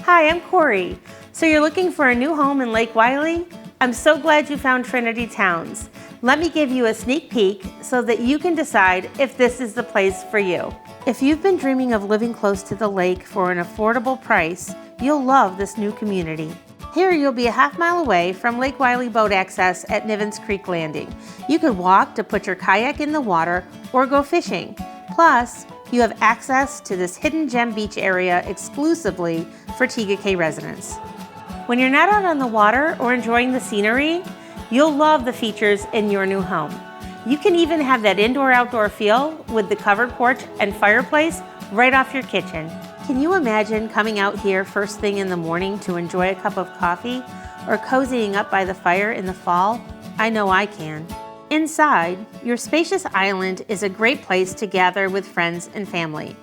Hi, I'm Corey. So you're looking for a new home in Lake Wylie? I'm so glad you found Trinity Towns. Let me give you a sneak peek so that you can decide if this is the place for you. If you've been dreaming of living close to the lake for an affordable price, you'll love this new community. Here you'll be a half-mile away from Lake Wylie boat access at Nivens Creek Landing. You could walk to put your kayak in the water or go fishing. Plus, you have access to this hidden gem beach area exclusively for TGK residents. When you're not out on the water or enjoying the scenery, you'll love the features in your new home. You can even have that indoor-outdoor feel with the covered porch and fireplace right off your kitchen. Can you imagine coming out here first thing in the morning to enjoy a cup of coffee or cozying up by the fire in the fall? I know I can. Inside, your spacious island is a great place to gather with friends and family.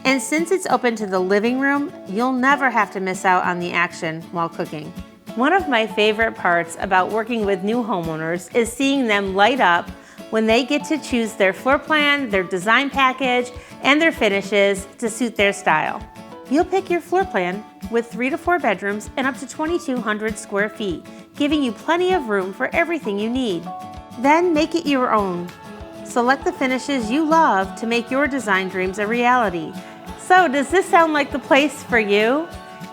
And since it's open to the living room, you'll never have to miss out on the action while cooking. One of my favorite parts about working with new homeowners is seeing them light up when they get to choose their floor plan, their design package, and their finishes to suit their style. You'll pick your floor plan with 3 to 4 bedrooms and up to 2,200 square feet, giving you plenty of room for everything you need. Then make it your own. Select the finishes you love to make your design dreams a reality. So does this sound like the place for you?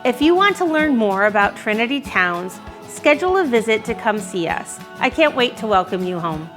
If you want to learn more about Trinity Towns, schedule a visit to come see us. I can't wait to welcome you home.